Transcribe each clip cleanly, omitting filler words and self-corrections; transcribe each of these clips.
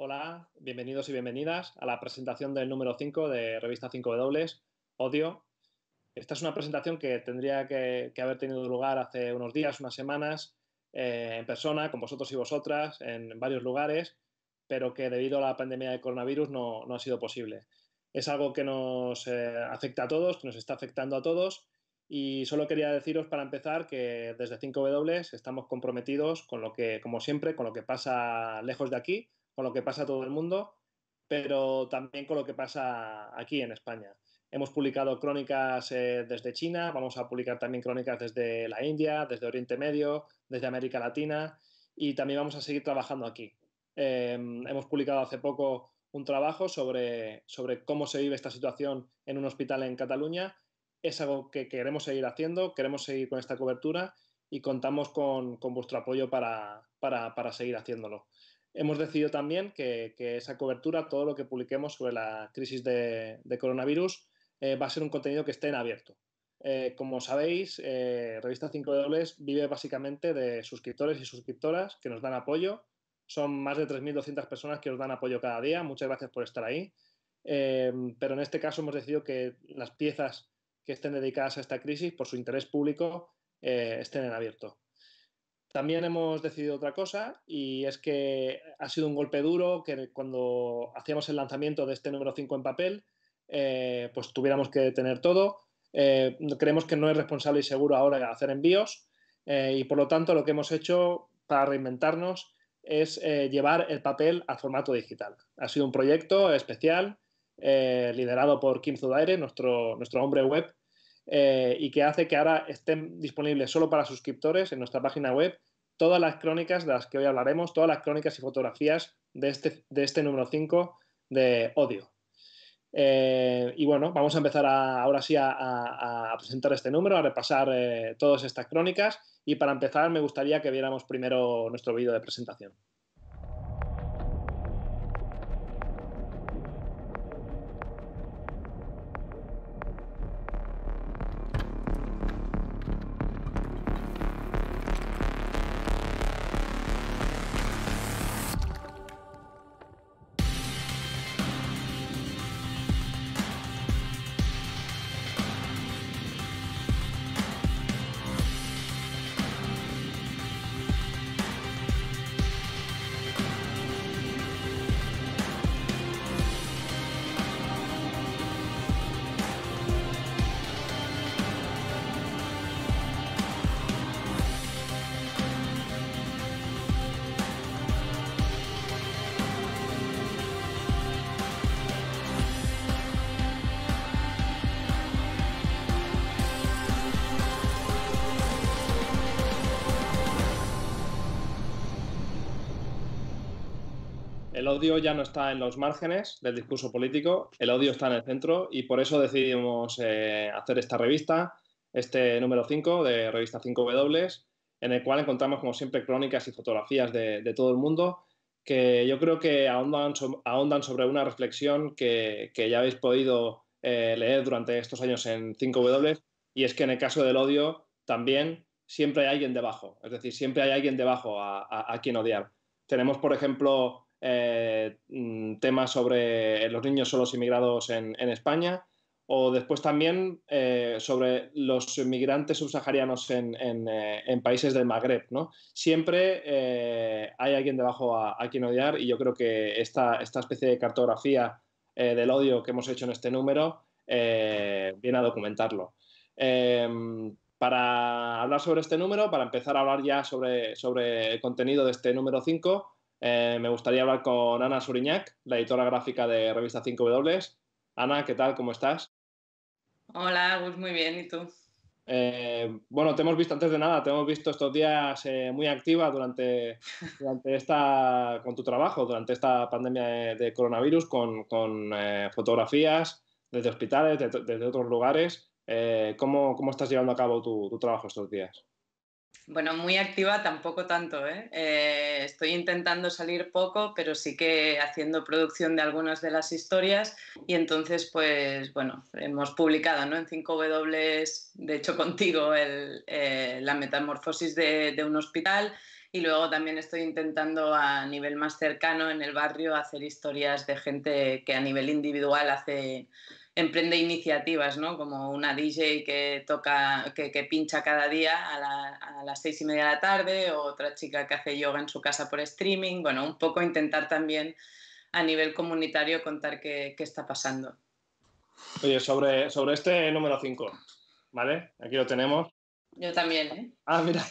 Hola, bienvenidos y bienvenidas a la presentación del número 5 de Revista 5W, Odio. Esta es una presentación que tendría que haber tenido lugar hace unos días, unas semanas, en persona, con vosotros y vosotras, en varios lugares, pero que debido a la pandemia de coronavirus no ha sido posible. Es algo que nos afecta a todos, que nos está afectando a todos, y solo quería deciros para empezar que desde 5W estamos comprometidos con lo que, como siempre, con lo que pasa lejos de aquí, con lo que pasa a todo el mundo, pero también con lo que pasa aquí en España. Hemos publicado crónicas desde China, vamos a publicar también crónicas desde la India, desde Oriente Medio, desde América Latina y también vamos a seguir trabajando aquí. Hemos publicado hace poco un trabajo sobre cómo se vive esta situación en un hospital en Cataluña. Es algo que queremos seguir haciendo, queremos seguir con esta cobertura y contamos con vuestro apoyo para seguir haciéndolo. Hemos decidido también que esa cobertura, todo lo que publiquemos sobre la crisis de coronavirus, va a ser un contenido que esté en abierto. Como sabéis, Revista 5W vive básicamente de suscriptores y suscriptoras que nos dan apoyo. Son más de 3.200 personas que nos dan apoyo cada día. Muchas gracias por estar ahí. Pero en este caso hemos decidido que las piezas que estén dedicadas a esta crisis, por su interés público, estén en abierto. También hemos decidido otra cosa y es que ha sido un golpe duro que cuando hacíamos el lanzamiento de este número 5 en papel, pues tuviéramos que detener todo. Creemos que no es responsable y seguro ahora hacer envíos y por lo tanto lo que hemos hecho para reinventarnos es llevar el papel al formato digital. Ha sido un proyecto especial liderado por Kim Zudaire, nuestro hombre web, y que hace que ahora estén disponibles solo para suscriptores en nuestra página web todas las crónicas de las que hoy hablaremos, todas las crónicas y fotografías de este número 5 de Odio. Y bueno, vamos a empezar ahora sí a presentar este número, a repasar todas estas crónicas y para empezar me gustaría que viéramos primero nuestro vídeo de presentación. El odio ya no está en los márgenes del discurso político, el odio está en el centro y por eso decidimos hacer esta revista, este número 5 de Revista 5W, en el cual encontramos como siempre crónicas y fotografías de todo el mundo que yo creo que ahondan sobre una reflexión que ya habéis podido leer durante estos años en 5W y es que en el caso del odio también siempre hay alguien debajo, es decir, siempre hay alguien debajo a quien odiar. Tenemos, por ejemplo, temas sobre los niños solos inmigrados en España o después también sobre los inmigrantes subsaharianos en países del Magreb, ¿no? Siempre hay alguien debajo a quien odiar y yo creo que esta especie de cartografía del odio que hemos hecho en este número viene a documentarlo. Para hablar sobre este número, para empezar a hablar ya sobre el contenido de este número 5, me gustaría hablar con Ana Suriñac, la editora gráfica de Revista 5W. Ana, ¿qué tal? ¿Cómo estás? Hola, Gus, muy bien. ¿Y tú? Bueno, te hemos visto antes de nada, te hemos visto estos días muy activa con tu trabajo, durante esta pandemia de coronavirus, con fotografías desde hospitales, desde otros lugares. ¿Cómo estás llevando a cabo tu trabajo estos días? Bueno, muy activa tampoco tanto, ¿eh? Estoy intentando salir poco, pero sí que haciendo producción de algunas de las historias y entonces, pues, bueno, hemos publicado, ¿no? En 5W, de hecho contigo, la metamorfosis de un hospital Y luego también estoy intentando a nivel más cercano en el barrio hacer historias de gente que a nivel individual emprende iniciativas, ¿no? Como una DJ que toca, que pincha cada día a las 6:30 de la tarde, o otra chica que hace yoga en su casa por streaming. Bueno, un poco intentar también a nivel comunitario contar qué está pasando. Oye, sobre este número 5, ¿vale? Aquí lo tenemos. Yo también, ¿eh? Ah, mira,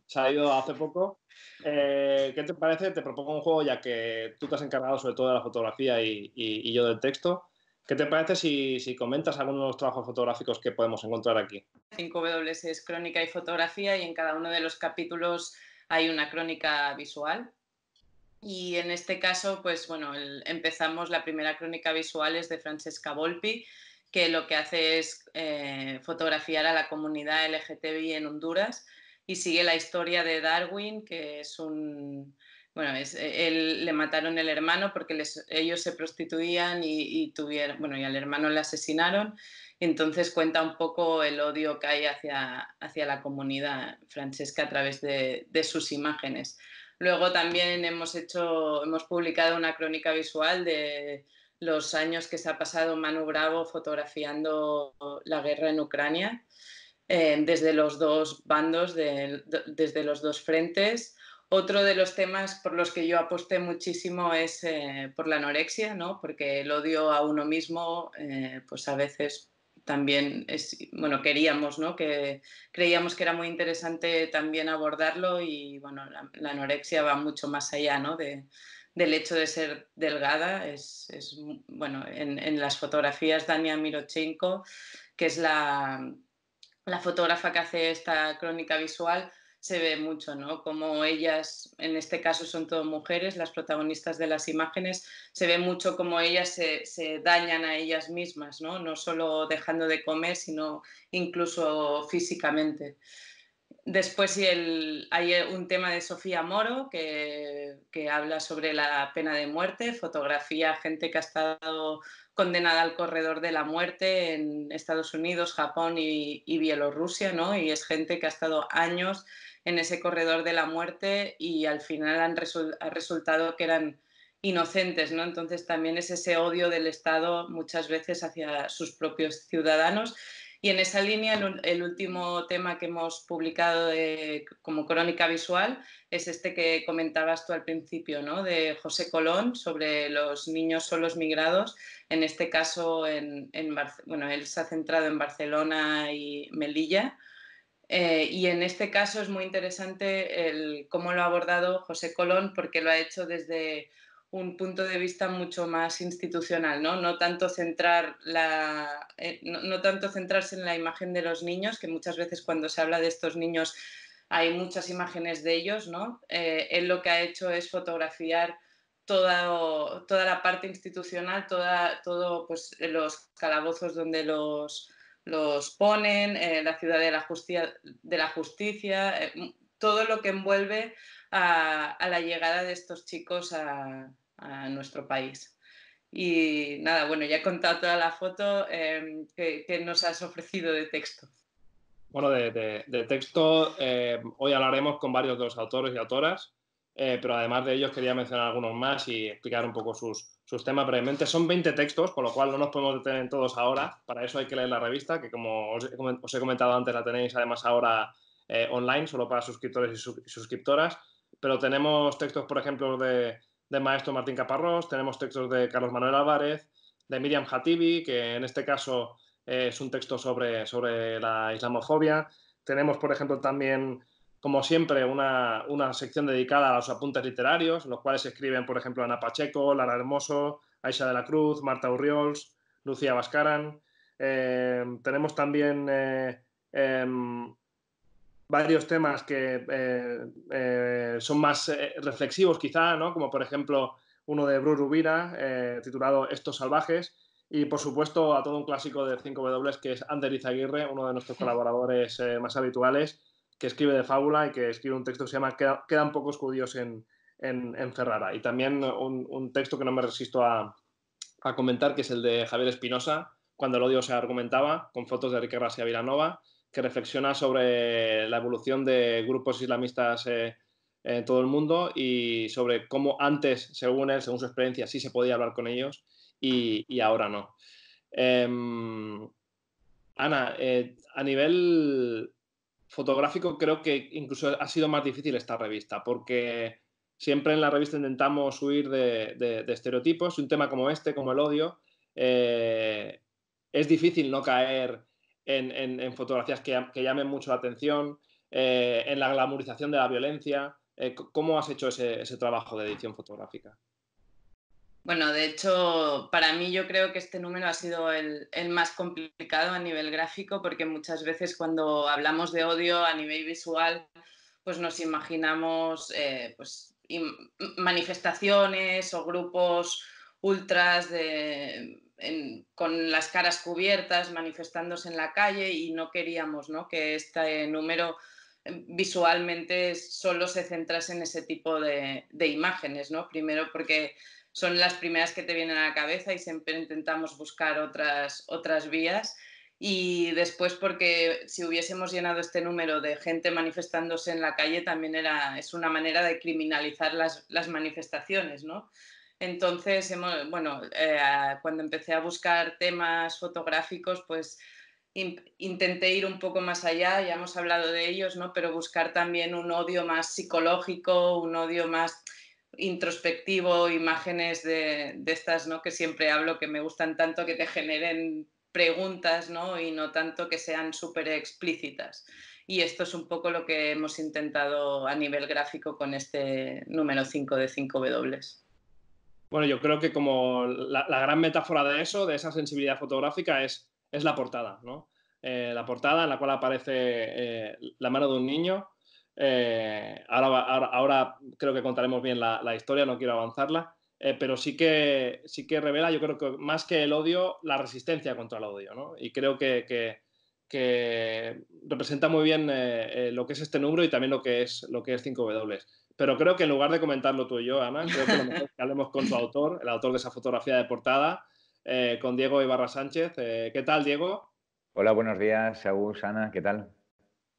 se ha ido hace poco. ¿Qué te parece? Te propongo un juego, ya que tú te has encargado sobre todo de la fotografía y yo del texto. ¿Qué te parece si comentas algunos de los trabajos fotográficos que podemos encontrar aquí? 5W es crónica y fotografía, y en cada uno de los capítulos hay una crónica visual. Y en este caso, pues bueno, empezamos, la primera crónica visual es de Francesca Volpi, que lo que hace es fotografiar a la comunidad LGTBI en Honduras, y sigue la historia de Darwin, que es bueno, él le mataron el hermano porque ellos se prostituían y tuvieron, bueno, y al hermano le asesinaron. Entonces cuenta un poco el odio que hay hacia la comunidad Francesca a través de sus imágenes. Luego también hemos publicado una crónica visual de los años que se ha pasado Manu Bravo fotografiando la guerra en Ucrania, desde los dos bandos, desde los dos frentes. Otro de los temas por los que yo aposté muchísimo es por la anorexia, ¿no? Porque el odio a uno mismo, pues a veces también bueno, queríamos, ¿no? Creíamos que era muy interesante también abordarlo, y bueno, la anorexia va mucho más allá, ¿no? Del hecho de ser delgada. Bueno, en las fotografías Dania Mirochenko, que es la fotógrafa que hace esta crónica visual, se ve mucho, ¿no? Como ellas, en este caso son todas mujeres, las protagonistas de las imágenes, se ve mucho como ellas se dañan a ellas mismas, ¿no? No solo dejando de comer, sino incluso físicamente. Después hay un tema de Sofía Moro que habla sobre la pena de muerte, fotografía a gente que ha estado condenada al corredor de la muerte en Estados Unidos, Japón y Bielorrusia, ¿no? Y es gente que ha estado años en ese corredor de la muerte y al final ha resultado que eran inocentes, ¿no? Entonces también es ese odio del Estado muchas veces hacia sus propios ciudadanos. Y en esa línea, el último tema que hemos publicado como crónica visual es este que comentabas tú al principio, ¿no? De José Colón, sobre los niños solos migrados. En este caso, bueno, él se ha centrado en Barcelona y Melilla. Y en este caso es muy interesante cómo lo ha abordado José Colón, porque lo ha hecho desde un punto de vista mucho más institucional, ¿no? No tanto no tanto centrarse en la imagen de los niños, que muchas veces cuando se habla de estos niños hay muchas imágenes de ellos, ¿no? Él lo que ha hecho es fotografiar toda la parte institucional, todo pues, los calabozos donde los ponen, la ciudad de la justicia, todo lo que envuelve a la llegada de estos chicos a nuestro país. Y nada, bueno, ya he contado toda la foto. ¿Qué nos has ofrecido de texto? Bueno, de texto, hoy hablaremos con varios de los autores y autoras, pero además de ellos quería mencionar algunos más y explicar un poco sus temas brevemente. Son 20 textos, con lo cual no nos podemos detener en todos ahora. Para eso hay que leer la revista, que como os he comentado antes, la tenéis además ahora online, solo para suscriptores y suscriptoras. Pero tenemos textos, por ejemplo, de maestro Martín Caparrós, tenemos textos de Carlos Manuel Álvarez, de Miriam Hatibi, que en este caso es un texto sobre la islamofobia. Tenemos, por ejemplo, también, como siempre, una sección dedicada a los apuntes literarios, en los cuales se escriben, por ejemplo, Ana Pacheco, Lara Hermoso, Aisha de la Cruz, Marta Urriols, Lucía Bascaran. Tenemos también varios temas que son más reflexivos quizá, ¿no? Como por ejemplo uno de Bru Rubira, titulado Estos salvajes, y por supuesto a todo un clásico de 5W, que es Ander Izaguirre, uno de nuestros colaboradores más habituales, que escribe de fábula y que escribe un texto que se llama Quedan pocos judíos en Ferrara. Y también un texto que no me resisto a comentar, que es el de Javier Espinosa, Cuando el odio se argumentaba, con fotos de Enrique Gracia Vilanova, que reflexiona sobre la evolución de grupos islamistas en todo el mundo y sobre cómo antes, según él, según su experiencia, sí se podía hablar con ellos y ahora no. Ana, a nivel fotográfico creo que incluso ha sido más difícil esta revista, porque siempre en la revista intentamos huir de estereotipos y un tema como este, como el odio, eh, es difícil no caer en fotografías que llamen mucho la atención, en la glamorización de la violencia. ¿Cómo has hecho ese trabajo de edición fotográfica? Bueno, de hecho, para mí yo creo que este número ha sido el más complicado a nivel gráfico, porque muchas veces cuando hablamos de odio a nivel visual, pues nos imaginamos manifestaciones o grupos ultras con las caras cubiertas manifestándose en la calle, y no queríamos, ¿no?, que este número visualmente solo se centrase en ese tipo de imágenes, ¿no? Primero porque son las primeras que te vienen a la cabeza y siempre intentamos buscar otras vías. Y después porque si hubiésemos llenado este número de gente manifestándose en la calle, también es una manera de criminalizar las manifestaciones, ¿no? Entonces, cuando empecé a buscar temas fotográficos, pues intenté ir un poco más allá, ya hemos hablado de ellos, ¿no? Pero buscar también un odio más psicológico, un odio más introspectivo, imágenes de estas, ¿no?, que siempre hablo, que me gustan tanto, que te generen preguntas, ¿no?, y no tanto que sean súper explícitas. Y esto es un poco lo que hemos intentado a nivel gráfico con este número 5 de 5W. Bueno, yo creo que como la gran metáfora de eso, de esa sensibilidad fotográfica, es la portada, ¿no? La portada en la cual aparece la mano de un niño. Ahora creo que contaremos bien la historia, no quiero avanzarla, pero sí que revela, yo creo que más que el odio, la resistencia contra el odio, ¿no? Y creo que representa muy bien lo que es este número y también lo que es 5W. Pero creo que en lugar de comentarlo tú y yo, Ana, creo que lo mejor es que hablemos con su autor, el autor de esa fotografía de portada, con Diego Ibarra Sánchez. ¿Qué tal, Diego? Hola, buenos días, Agus, Ana, ¿qué tal?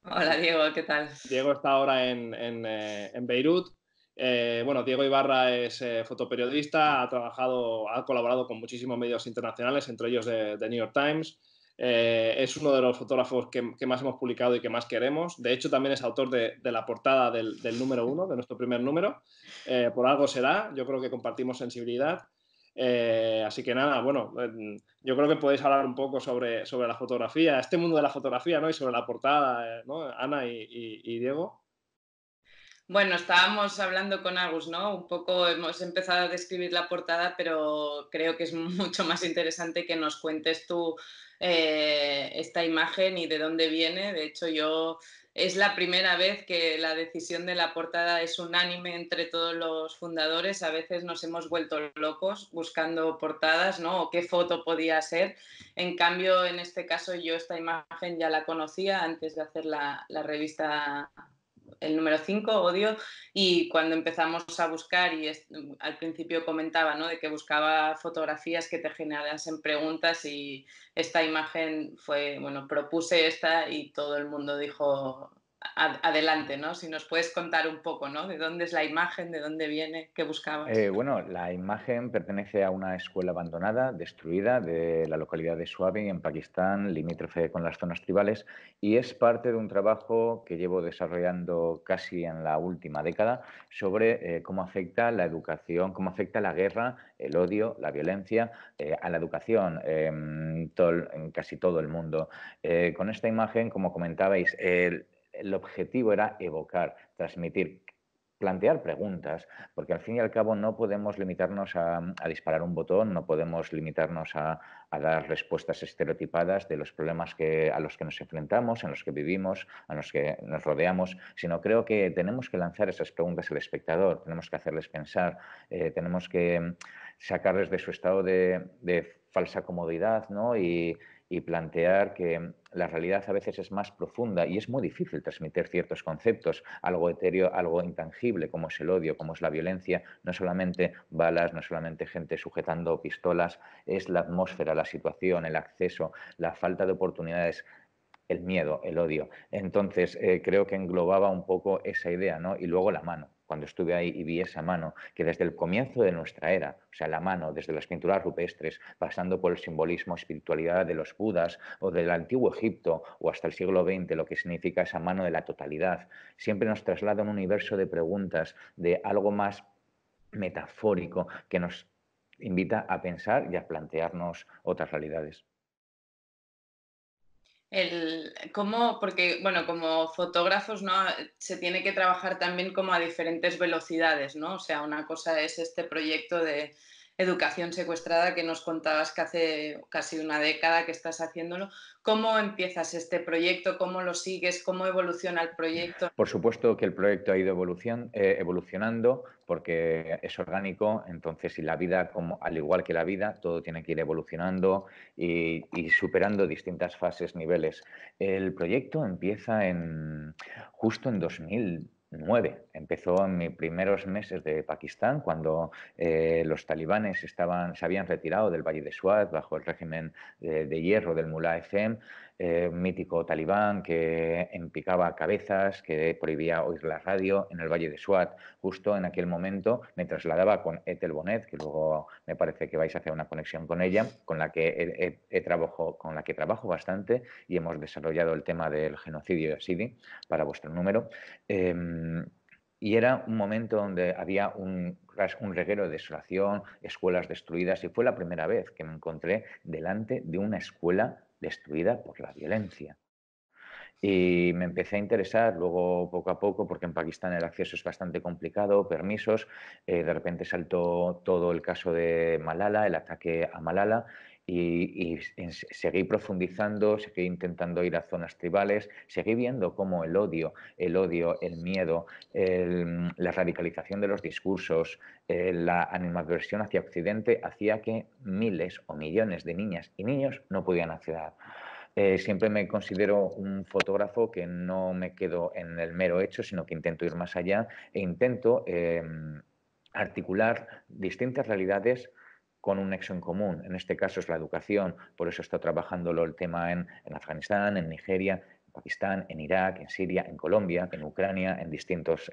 Hola Diego, ¿qué tal? Diego está ahora en Beirut. Bueno, Diego Ibarra es fotoperiodista, ha colaborado con muchísimos medios internacionales, entre ellos de New York Times. Es uno de los fotógrafos que más hemos publicado y que más queremos. De hecho, también es autor de la portada del número 1, de nuestro primer número. Por algo será, yo creo que compartimos sensibilidad. Así que nada, bueno, yo creo que podéis hablar un poco sobre la fotografía, este mundo de la fotografía, ¿no? Y sobre la portada, ¿no? Ana y Diego. Bueno, estábamos hablando con Agus, ¿no? Un poco hemos empezado a describir la portada, pero creo que es mucho más interesante que nos cuentes tú esta imagen y de dónde viene. De hecho, es la primera vez que la decisión de la portada es unánime entre todos los fundadores. A veces nos hemos vuelto locos buscando portadas, ¿no? O qué foto podía ser. En cambio, en este caso, yo esta imagen ya la conocía antes de hacer la revista, el número 5, Odio, y cuando empezamos a buscar, al principio comentaba, ¿no?, de que buscaba fotografías que te generasen preguntas, y esta imagen fue, bueno, propuse esta y todo el mundo dijo adelante, ¿no? Si nos puedes contar un poco, ¿no?, de dónde es la imagen, de dónde viene, qué buscabas. Bueno, la imagen pertenece a una escuela abandonada, destruida, de la localidad de Swabi, en Pakistán, limítrofe con las zonas tribales, y es parte de un trabajo que llevo desarrollando casi en la última década sobre cómo afecta la educación, cómo afecta la guerra, el odio, la violencia a la educación en casi todo el mundo. Con esta imagen, como comentabais, el objetivo era evocar, transmitir, plantear preguntas, porque al fin y al cabo no podemos limitarnos a disparar un botón, no podemos limitarnos a dar respuestas estereotipadas de los problemas a los que nos enfrentamos, en los que vivimos, a los que nos rodeamos, sino creo que tenemos que lanzar esas preguntas al espectador, tenemos que hacerles pensar, tenemos que sacarles de su estado de falsa comodidad, ¿no? Y plantear que la realidad a veces es más profunda y es muy difícil transmitir ciertos conceptos, algo etéreo, algo intangible, como es el odio, como es la violencia, no solamente balas, no solamente gente sujetando pistolas, es la atmósfera, la situación, el acceso, la falta de oportunidades, el miedo, el odio. Entonces, creo que englobaba un poco esa idea, ¿no? Y luego la mano. cuando estuve ahí y vi esa mano, que desde el comienzo de nuestra era, o sea, la mano, desde las pinturas rupestres, pasando por el simbolismo, espiritualidad de los Budas o del antiguo Egipto o hasta el siglo XX, lo que significa esa mano de la totalidad, siempre nos traslada a un universo de preguntas, de algo más metafórico que nos invita a pensar y a plantearnos otras realidades. Porque, bueno, como fotógrafos, ¿no? Se tiene que trabajar también como a diferentes velocidades, ¿no? O sea, una cosa es este proyecto de educación secuestrada que nos contabas que hace casi una década que estás haciéndolo. ¿Cómo empiezas este proyecto? ¿Cómo lo sigues? ¿Cómo evoluciona el proyecto? Por supuesto que el proyecto ha ido evolucionando porque es orgánico, entonces y la vida, como, al igual que la vida, todo tiene que ir evolucionando y superando distintas fases, niveles. El proyecto empieza justo en 2009. Empezó en mis primeros meses de Pakistán, cuando los talibanes se habían retirado del Valle de Swat bajo el régimen de hierro del Mullah FM, mítico talibán que empicaba cabezas, que prohibía oír la radio en el Valle de Swat. Justo en aquel momento me trasladaba con Ethel Bonet, que luego me parece que vais a hacer una conexión con ella, con la que trabajo bastante y hemos desarrollado el tema del genocidio yazidi para vuestro número. Y era un momento donde había un reguero de desolación, escuelas destruidas, y fue la primera vez que me encontré delante de una escuela destruida por la violencia. Y me empecé a interesar luego poco a poco, porque en Pakistán el acceso es bastante complicado, permisos, de repente saltó todo el caso de Malala, el ataque a Malala, y seguí profundizando, seguí intentando ir a zonas tribales, seguí viendo cómo el odio, el miedo, la radicalización de los discursos, la animadversión hacia Occidente hacía que miles o millones de niñas y niños no pudieran acceder. Siempre me considero un fotógrafo que no me quedo en el mero hecho, sino que intento ir más allá e intento articular distintas realidades con un nexo en común. En este caso es la educación, por eso estoy trabajándolo el tema en Afganistán, en Nigeria, en Pakistán, en Irak, en Siria, en Colombia, en Ucrania, en distintos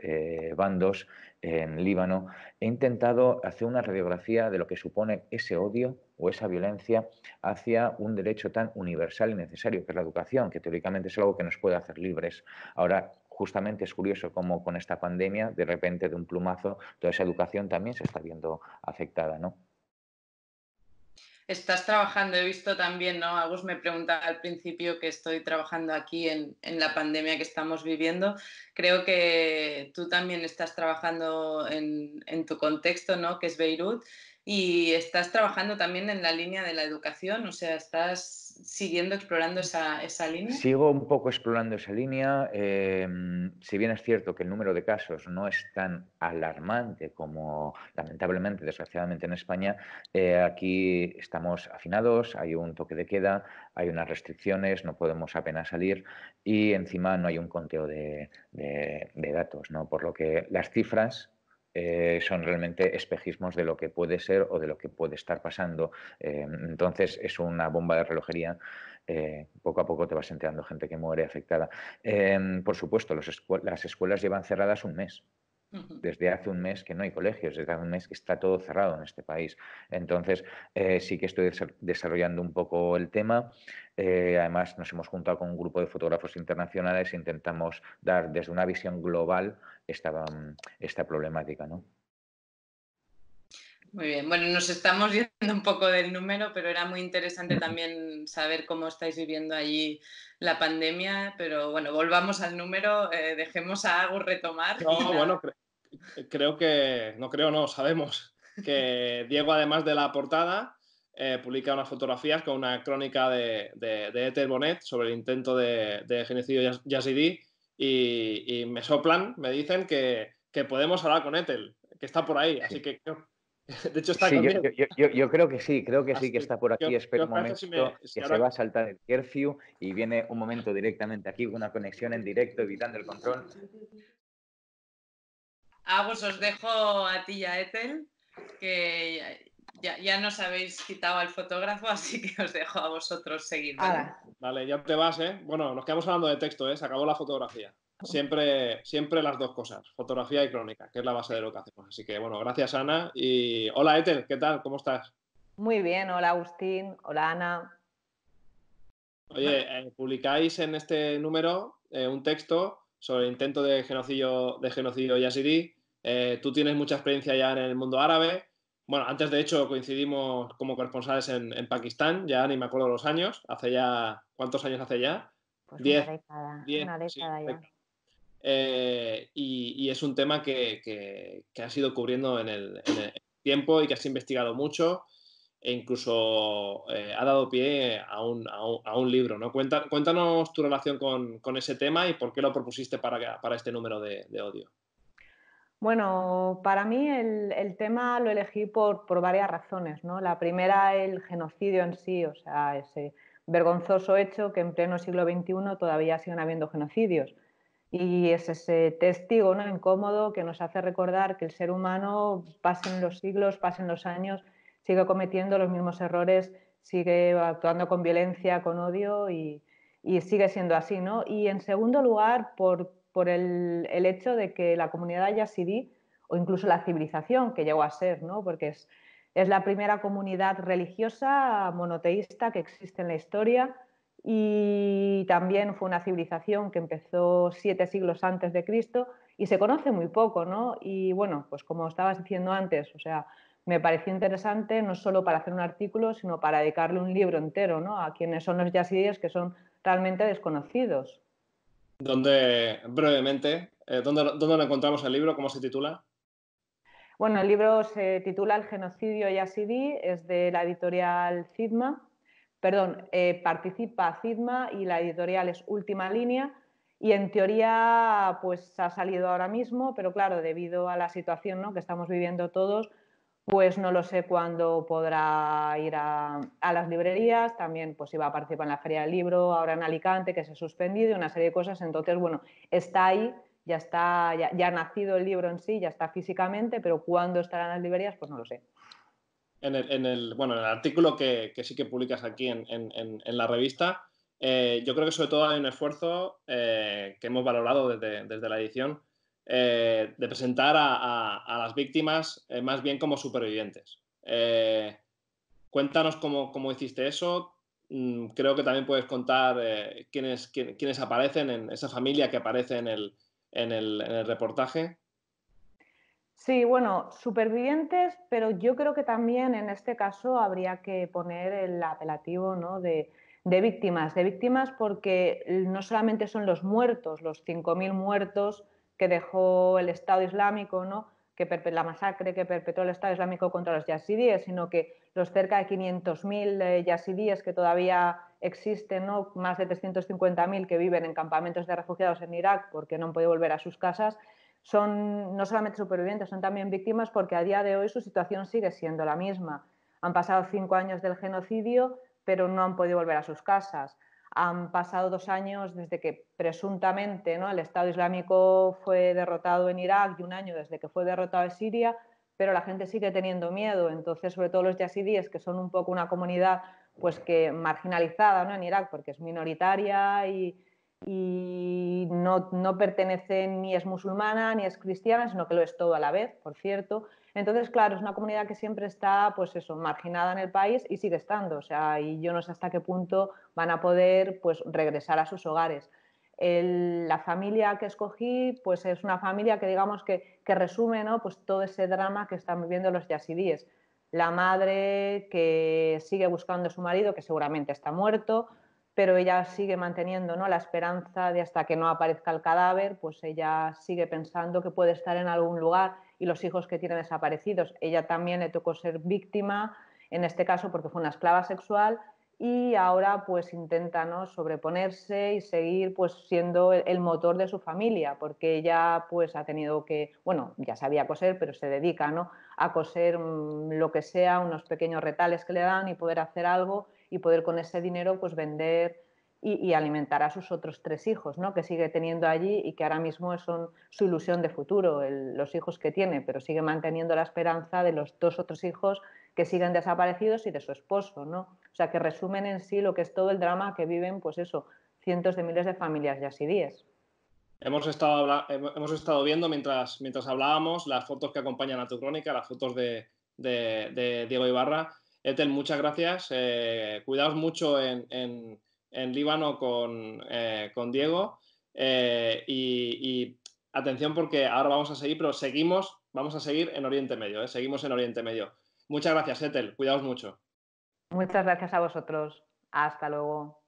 bandos, en Líbano. He intentado hacer una radiografía de lo que supone ese odio o esa violencia hacia un derecho tan universal y necesario que es la educación, que teóricamente es algo que nos puede hacer libres. Ahora, justamente es curioso cómo con esta pandemia, de repente, de un plumazo, toda esa educación también se está viendo afectada, ¿no? Estás trabajando, he visto también, ¿no? Agus me preguntaba al principio que estoy trabajando aquí en la pandemia que estamos viviendo. Creo que tú también estás trabajando en tu contexto, ¿no? Que es Beirut, y estás trabajando también en la línea de la educación, o sea, estás siguiendo explorando esa línea. Sigo un poco explorando esa línea. Si bien es cierto que el número de casos no es tan alarmante como lamentablemente, desgraciadamente en España, aquí estamos hacinados, hay un toque de queda, hay unas restricciones, no podemos apenas salir y encima no hay un conteo de datos, ¿no? Por lo que las cifras son realmente espejismos de lo que puede ser o de lo que puede estar pasando. Entonces es una bomba de relojería. Poco a poco te vas enterando gente que muere afectada. Por supuesto, las escuelas llevan cerradas un mes. Desde hace un mes que no hay colegios, desde hace un mes que está todo cerrado en este país. Entonces, sí que estoy desarrollando un poco el tema. Además, nos hemos juntado con un grupo de fotógrafos internacionales e intentamos dar desde una visión global esta problemática, ¿no? Muy bien, bueno, nos estamos yendo un poco del número, pero era muy interesante también saber cómo estáis viviendo allí la pandemia, pero bueno, volvamos al número, dejemos a Agus retomar. No, bueno, no, sabemos que Diego, además de la portada, publica unas fotografías con una crónica de Ethel Bonet sobre el intento de genocidio yazidí y me soplan, me dicen que podemos hablar con Ethel, que está por ahí, así que de hecho está Sí, conmigo. yo creo que sí, que está por aquí. ¿Qué Espera os un parece momento, si que se ahora... va a saltar el curfew y viene un momento directamente aquí, una conexión en directo, evitando el control. Agus, os dejo a ti y a Ethel, que ya nos habéis quitado al fotógrafo, así que os dejo a vosotros seguir, ¿vale? Vale, ya te vas, ¿eh? Bueno, nos quedamos hablando de texto, ¿eh? Se acabó la fotografía. siempre las dos cosas, fotografía y crónica, que es la base de lo que hacemos. Así que, bueno, gracias, Ana. Y hola, Ethel, ¿qué tal? ¿Cómo estás? Muy bien, hola Agustín, hola Ana. Oye, publicáis en este número un texto sobre el intento de genocidio yazidí. Tú tienes mucha experiencia ya en el mundo árabe. Bueno, antes de hecho coincidimos como corresponsales en Pakistán, ya ni me acuerdo los años. Hace ya, ¿cuántos años hace ya? Pues 10, una 10, sí. década ya. Y es un tema que has ido cubriendo en el tiempo y que has investigado mucho e incluso ha dado pie a un libro, ¿no? Cuéntanos tu relación con ese tema y por qué lo propusiste para este número de Odio. Bueno, para mí el tema lo elegí por varias razones, ¿no? La primera, el genocidio en sí, o sea, ese vergonzoso hecho que en pleno siglo XXI todavía siguen habiendo genocidios. Y es ese testigo, ¿no?, incómodo que nos hace recordar que el ser humano, pasen los siglos, pasen los años, sigue cometiendo los mismos errores, sigue actuando con violencia, con odio y sigue siendo así, ¿no? Y en segundo lugar, por el hecho de que la comunidad yazidí, o incluso la civilización que llegó a ser, ¿no?, porque es la primera comunidad religiosa monoteísta que existe en la historia y también fue una civilización que empezó 7 siglos antes de Cristo y se conoce muy poco, ¿no? Y bueno, pues como estabas diciendo antes, o sea, me pareció interesante no solo para hacer un artículo, sino para dedicarle un libro entero, ¿no?, a quienes son los yazidíes, que son realmente desconocidos. Brevemente, ¿dónde lo encontramos el libro? ¿Cómo se titula? Bueno, el libro se titula El genocidio yazidí, es de la editorial Cidma, perdón, participa Cidma y la editorial es Última Línea y en teoría pues ha salido ahora mismo, pero claro, debido a la situación, ¿no?, que estamos viviendo todos, pues no lo sé cuándo podrá ir a las librerías, también pues iba a participar en la Feria del Libro, ahora en Alicante, que se ha suspendido y una serie de cosas, entonces bueno, está ahí, ya está, ya ha nacido el libro en sí, ya está físicamente, pero cuándo estará en las librerías, pues no lo sé. Bueno, en el artículo que sí que publicas aquí en la revista, yo creo que sobre todo hay un esfuerzo que hemos valorado desde la edición de presentar a las víctimas más bien como supervivientes. Cuéntanos cómo hiciste eso. Creo que también puedes contar quiénes aparecen en esa familia que aparece en el reportaje. Sí, bueno, supervivientes, pero yo creo que también en este caso habría que poner el apelativo, ¿no?, de víctimas porque no solamente son los muertos, los 5.000 muertos que dejó el Estado Islámico, ¿no?, la masacre que perpetró el Estado Islámico contra los yazidíes, sino que los cerca de 500.000 yazidíes que todavía existen, ¿no?, más de 350.000 que viven en campamentos de refugiados en Irak porque no han podido volver a sus casas, son no solamente supervivientes, son también víctimas porque a día de hoy su situación sigue siendo la misma. Han pasado 5 años del genocidio, pero no han podido volver a sus casas. Han pasado 2 años desde que presuntamente, ¿no?, el Estado Islámico fue derrotado en Irak y 1 año desde que fue derrotado en Siria, pero la gente sigue teniendo miedo. Entonces, sobre todo los yazidíes, que son un poco una comunidad pues que marginalizada, ¿no?, en Irak porque es minoritaria y no pertenece ni es musulmana ni es cristiana, sino que lo es todo a la vez, por cierto. Entonces, claro, es una comunidad que siempre está, pues eso, marginada en el país y sigue estando. O sea, y yo no sé hasta qué punto van a poder, pues, regresar a sus hogares. La familia que escogí, pues es una familia que digamos que resume, ¿no?, pues todo ese drama que están viviendo los yazidíes. La madre que sigue buscando a su marido, que seguramente está muerto, pero ella sigue manteniendo, ¿no?, la esperanza de hasta que no aparezca el cadáver, pues ella sigue pensando que puede estar en algún lugar, y los hijos que tiene desaparecidos. Ella también le tocó ser víctima, en este caso porque fue una esclava sexual, y ahora pues intenta, ¿no?, sobreponerse y seguir pues siendo el motor de su familia, porque ella pues ha tenido que, bueno, ya sabía coser, pero se dedica, ¿no?, a coser lo que sea, unos pequeños retales que le dan y poder hacer algo y poder con ese dinero pues vender y alimentar a sus otros 3 hijos, ¿no?, que sigue teniendo allí y que ahora mismo son su ilusión de futuro, los hijos que tiene, pero sigue manteniendo la esperanza de los 2 otros hijos que siguen desaparecidos y de su esposo, ¿no? O sea, que resumen en sí lo que es todo el drama que viven, pues eso, cientos de miles de familias yazidíes. hemos estado viendo mientras hablábamos las fotos que acompañan a tu crónica, las fotos de Diego Ibarra. Ethel, muchas gracias. Cuidaos mucho en Líbano con Diego. Y atención porque ahora vamos a seguir, pero vamos a seguir en Oriente Medio. Seguimos en Oriente Medio. Muchas gracias, Ethel. Cuidaos mucho. Muchas gracias a vosotros. Hasta luego.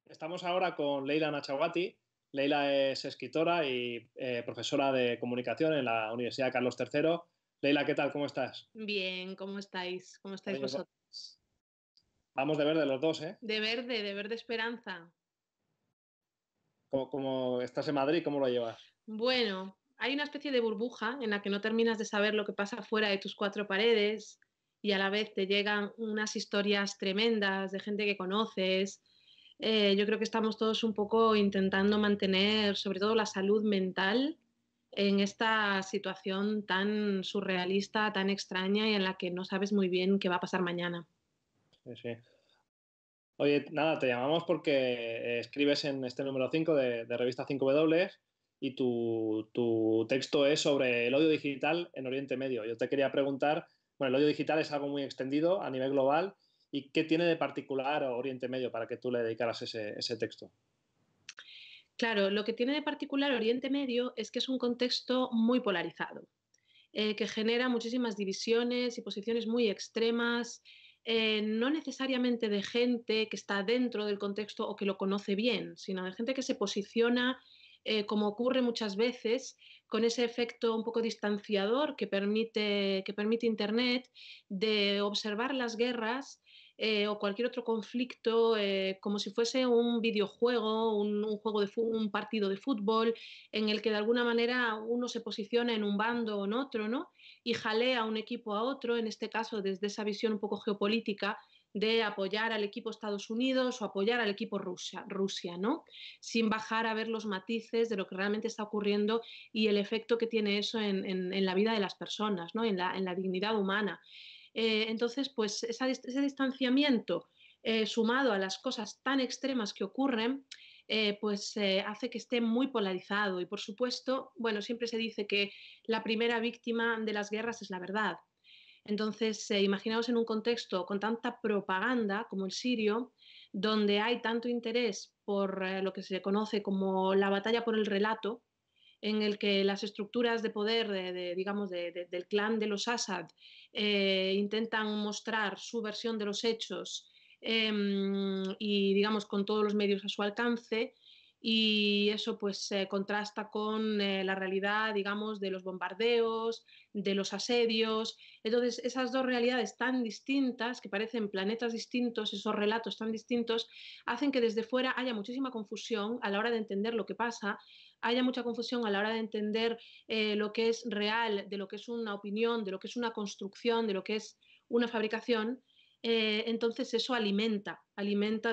Estamos ahora con Leila Nachawati. Leila es escritora y profesora de comunicación en la Universidad Carlos III. Leila, ¿qué tal? ¿Cómo estás? Bien, ¿cómo estáis? ¿Cómo estáis Oye, vosotros? Vamos de verde los dos, ¿eh? De verde esperanza. ¿Cómo estás en Madrid? ¿Cómo lo llevas? Bueno, hay una especie de burbuja en la que no terminas de saber lo que pasa fuera de tus cuatro paredes y a la vez te llegan unas historias tremendas de gente que conoces. Yo creo que estamos todos un poco intentando mantener sobre todo la salud mental en esta situación tan surrealista, tan extraña y en la que no sabes muy bien qué va a pasar mañana. Sí, sí. Oye, nada, te llamamos porque escribes en este número 5 de revista 5W y tu texto es sobre el odio digital en Oriente Medio. Yo te quería preguntar, bueno, el odio digital es algo muy extendido a nivel global y ¿qué tiene de particular Oriente Medio para que tú le dedicaras ese texto? Claro, lo que tiene de particular Oriente Medio es que es un contexto muy polarizado, que genera muchísimas divisiones y posiciones muy extremas, no necesariamente de gente que está dentro del contexto o que lo conoce bien, sino de gente que se posiciona, como ocurre muchas veces, con ese efecto un poco distanciador que permite Internet de observar las guerras o cualquier otro conflicto como si fuese un videojuego, un juego un partido de fútbol, en el que de alguna manera uno se posiciona en un bando o en otro, ¿no? Y jalea a un equipo a otro, en este caso desde esa visión un poco geopolítica de apoyar al equipo Estados Unidos o apoyar al equipo Rusia, ¿no? Sin bajar a ver los matices de lo que realmente está ocurriendo y el efecto que tiene eso en la vida de las personas, ¿no? En la dignidad humana. Entonces, pues ese distanciamiento sumado a las cosas tan extremas que ocurren, hace que esté muy polarizado. Y por supuesto, bueno, siempre se dice que la primera víctima de las guerras es la verdad. Entonces, imaginaos en un contexto con tanta propaganda como el sirio, donde hay tanto interés por lo que se conoce como la batalla por el relato, en el que las estructuras de poder digamos, del clan de los Assad intentan mostrar su versión de los hechos y, digamos, con todos los medios a su alcance. Y eso pues contrasta con la realidad, digamos, de los bombardeos, de los asedios. Entonces, esas dos realidades tan distintas, que parecen planetas distintos, esos relatos tan distintos, hacen que desde fuera haya muchísima confusión a la hora de entender lo que pasa, haya mucha confusión a la hora de entender lo que es real, de lo que es una opinión, de lo que es una construcción, de lo que es una fabricación. Entonces eso alimenta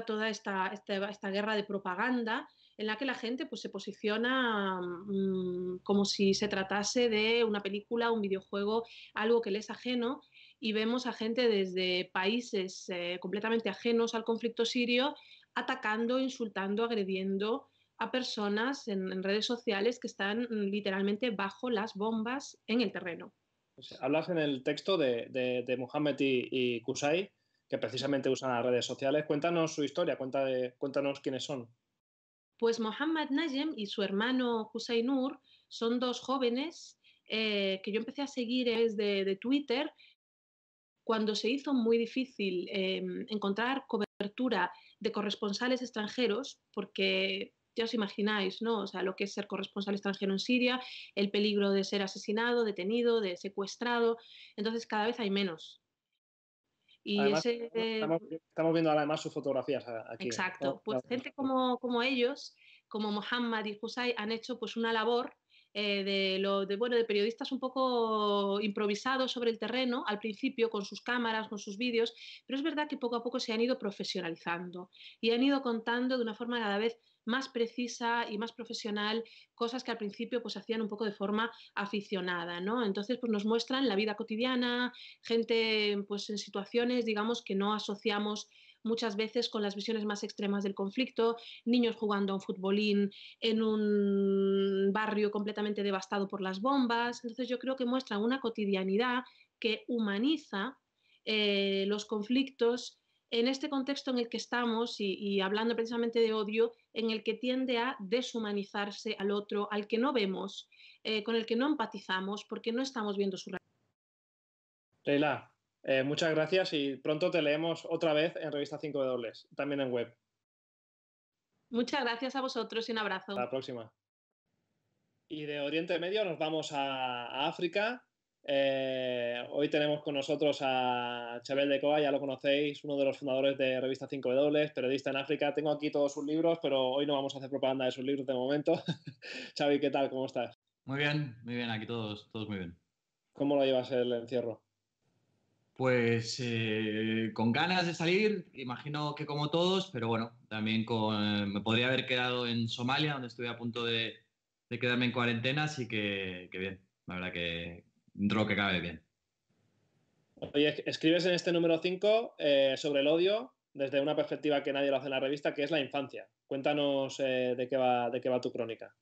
toda esta guerra de propaganda en la que la gente pues, se posiciona como si se tratase de una película, un videojuego, algo que le es ajeno, y vemos a gente desde países completamente ajenos al conflicto sirio atacando, insultando, agrediendo a personas en redes sociales que están literalmente bajo las bombas en el terreno. Hablas en el texto de Mohammed y Qusay, que precisamente usan las redes sociales. Cuéntanos su historia, cuéntanos quiénes son. Pues Mohammed Najem y su hermano Qusay Nur son dos jóvenes que yo empecé a seguir desde Twitter cuando se hizo muy difícil encontrar cobertura de corresponsales extranjeros, porque ya os imagináis, ¿no? O sea, lo que es ser corresponsal extranjero en Siria, el peligro de ser asesinado, detenido, de secuestrado. Entonces, cada vez hay menos. Y Además, estamos viendo además sus fotografías aquí. Exacto. Pues gente como ellos, como Mohammed y Qusay, han hecho pues una labor de periodistas un poco improvisados sobre el terreno, al principio con sus cámaras, con sus vídeos, pero es verdad que poco a poco se han ido profesionalizando y han ido contando de una forma cada vez más precisa y más profesional cosas que al principio pues hacían un poco de forma aficionada, ¿no? Entonces pues nos muestran la vida cotidiana, gente pues en situaciones digamos que no asociamos muchas veces con las visiones más extremas del conflicto, niños jugando a un futbolín en un barrio completamente devastado por las bombas. Entonces yo creo que muestra una cotidianidad que humaniza los conflictos en este contexto en el que estamos y hablando precisamente de odio, en el que tiende a deshumanizarse al otro, al que no vemos, con el que no empatizamos, porque no estamos viendo su realidad. Leila, muchas gracias y pronto te leemos otra vez en Revista 5W, también en web. Muchas gracias a vosotros y un abrazo. Hasta la próxima. Y de Oriente Medio nos vamos a África. Hoy tenemos con nosotros a Chebel Dekoa, ya lo conocéis, uno de los fundadores de Revista 5W, periodista en África. Tengo aquí todos sus libros, pero hoy no vamos a hacer propaganda de sus libros de momento. Xavi, ¿qué tal? ¿Cómo estás? Muy bien, aquí todos muy bien. ¿Cómo lo llevas el encierro? Pues con ganas de salir, imagino que como todos, pero bueno, también me podría haber quedado en Somalia, donde estuve a punto de quedarme en cuarentena, así que bien, la verdad que dentro de lo que cabe bien. Oye, escribes en este número 5 sobre el odio desde una perspectiva que nadie lo hace en la revista, que es la infancia. Cuéntanos de qué va tu crónica.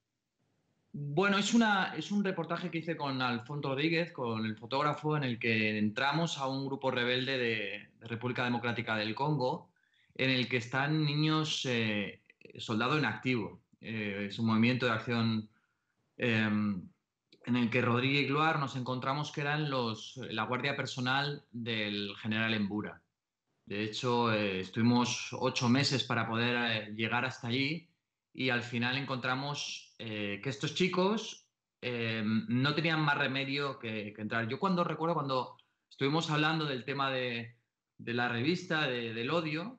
Bueno, es un reportaje que hice con Alfonso Rodríguez, con el fotógrafo, en el que entramos a un grupo rebelde de República Democrática del Congo, en el que están niños soldado en activo. Es un movimiento de acción en el que Rodríguez y Gloire nos encontramos que eran la guardia personal del general Embura. De hecho, estuvimos 8 meses para poder llegar hasta allí y al final encontramos que estos chicos no tenían más remedio que entrar. Yo recuerdo cuando estuvimos hablando del tema de la revista, del odio,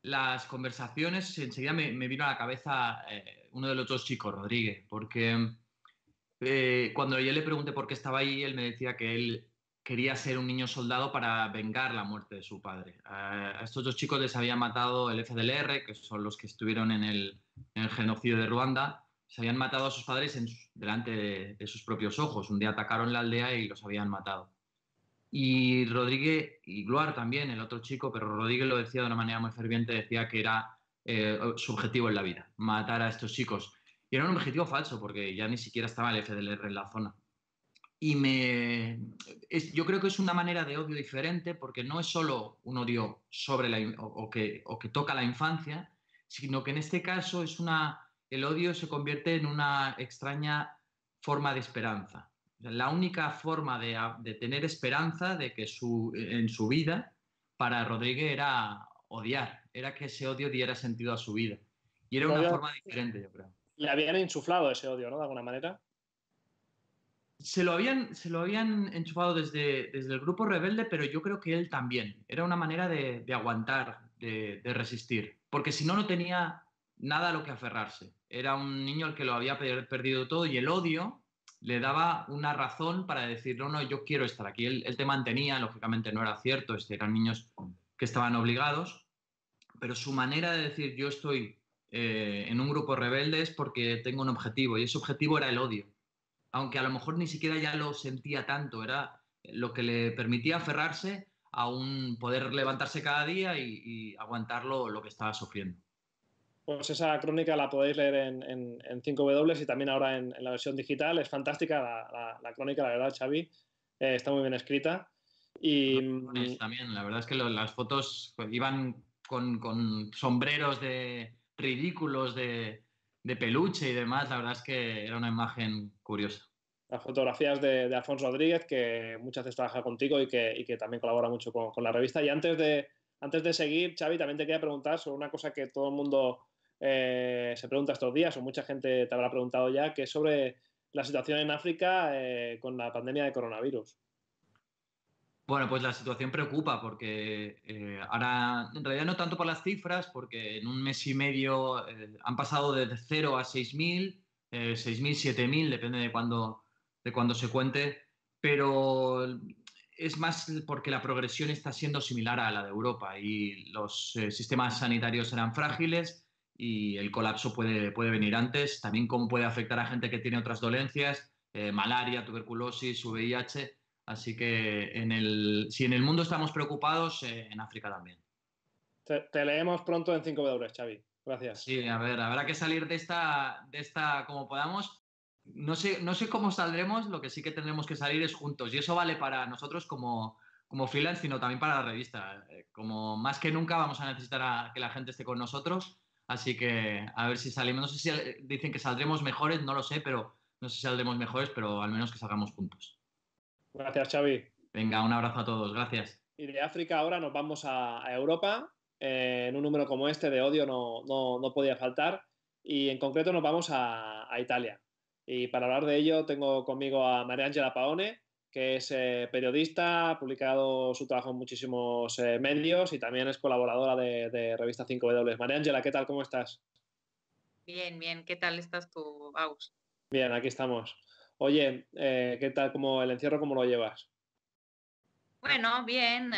las conversaciones, enseguida me vino a la cabeza uno de los dos chicos, Rodríguez, porque cuando yo le pregunté por qué estaba ahí, él me decía que él quería ser un niño soldado para vengar la muerte de su padre. A estos dos chicos les había matado el FDLR, que son los que estuvieron en el genocidio de Ruanda. Se habían matado a sus padres delante de sus propios ojos. Un día atacaron la aldea y los habían matado. Y Rodríguez, y Gloire también, el otro chico, pero Rodríguez lo decía de una manera muy ferviente, decía que era su objetivo en la vida, matar a estos chicos. Y era un objetivo falso, porque ya ni siquiera estaba el FDLR en la zona. Y yo creo que es una manera de odio diferente, porque no es solo un odio sobre o que toca la infancia, sino que en este caso el odio se convierte en una extraña forma de esperanza. La única forma de tener esperanza de que en su vida, para Rodríguez, era odiar, era que ese odio diera sentido a su vida. Y era una forma diferente, yo creo. Le habían insuflado ese odio, ¿no? De alguna manera. Se lo habían enchufado desde el grupo rebelde, pero yo creo que él también. Era una manera de aguantar, de resistir, porque si no, no tenía nada a lo que aferrarse. Era un niño al que lo había perdido todo y el odio le daba una razón para decir, no, yo quiero estar aquí. Él te mantenía, lógicamente no era cierto, eran niños que estaban obligados, pero su manera de decir, yo estoy en un grupo rebelde es porque tengo un objetivo, y ese objetivo era el odio. Aunque a lo mejor ni siquiera ya lo sentía tanto, era lo que le permitía aferrarse a poder levantarse cada día y aguantar lo que estaba sufriendo. Pues esa crónica la podéis leer en 5W y también ahora en la versión digital. Es fantástica la crónica, la verdad, Xavi. Está muy bien escrita. Y también, la verdad es que las fotos iban con sombreros ridículos de peluche y demás. La verdad es que era una imagen curiosa. Las fotografías de Alfonso Rodríguez, que muchas veces trabaja contigo y que también colabora mucho con la revista. Y antes de seguir, Xavi, también te quería preguntar sobre una cosa que todo el mundo se pregunta estos días, o mucha gente te habrá preguntado ya, que es sobre la situación en África con la pandemia de coronavirus. Bueno, pues la situación preocupa porque ahora, en realidad no tanto por las cifras, porque en un mes y medio han pasado de 0 a 6.000, 6.000, 7.000, depende de cuándo se cuente, pero es más porque la progresión está siendo similar a la de Europa y los sistemas sanitarios eran frágiles y el colapso puede venir antes, también cómo puede afectar a gente que tiene otras dolencias, malaria, tuberculosis, VIH. Así que si en el mundo estamos preocupados, en África también. Te leemos pronto en 5W, Xavi. Gracias. Sí, a ver, habrá que salir de esta como podamos. No sé cómo saldremos, lo que sí que tendremos que salir es juntos. Y eso vale para nosotros como freelance, sino también para la revista. Como más que nunca vamos a necesitar que la gente esté con nosotros. Así que a ver si salimos. No sé si dicen que saldremos mejores, no lo sé, pero no sé si saldremos mejores, pero al menos que salgamos juntos. Gracias, Xavi. Venga, un abrazo a todos. Gracias. Y de África ahora nos vamos a Europa. En un número como este de Odio no podía faltar. Y en concreto nos vamos a Italia. Y para hablar de ello tengo conmigo a Mariangela Paone, que es periodista, ha publicado su trabajo en muchísimos medios y también es colaboradora de Revista 5W. Mariangela, ¿qué tal? ¿Cómo estás? Bien, bien. ¿Qué tal estás tú, Agus? Bien, aquí estamos. Oye, ¿qué tal? ¿El encierro cómo lo llevas? Bueno, bien,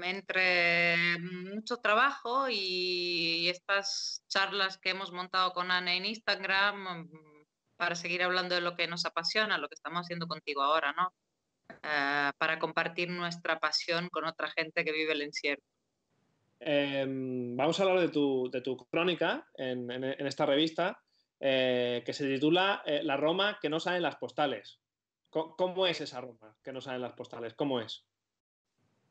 entre mucho trabajo y estas charlas que hemos montado con Anne en Instagram, para seguir hablando de lo que nos apasiona, lo que estamos haciendo contigo ahora, ¿no? Para compartir nuestra pasión con otra gente que vive el encierro. Vamos a hablar de tu crónica en esta revista, que se titula La Roma que no sale en las postales. ¿Cómo es esa Roma que no sale en las postales? ¿Cómo es?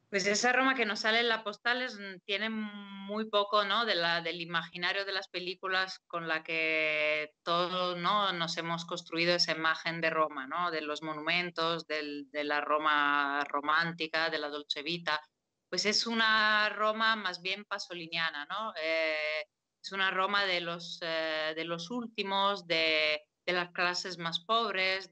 Pues esa Roma que nos sale en las postales tiene muy poco, ¿no? Del imaginario de las películas con la que todos, ¿no? Nos hemos construido esa imagen de Roma, ¿no? De los monumentos, de la Roma romántica, de la Dolce Vita. Pues es una Roma más bien pasoliniana, ¿no? Es una Roma de los últimos, de las clases más pobres,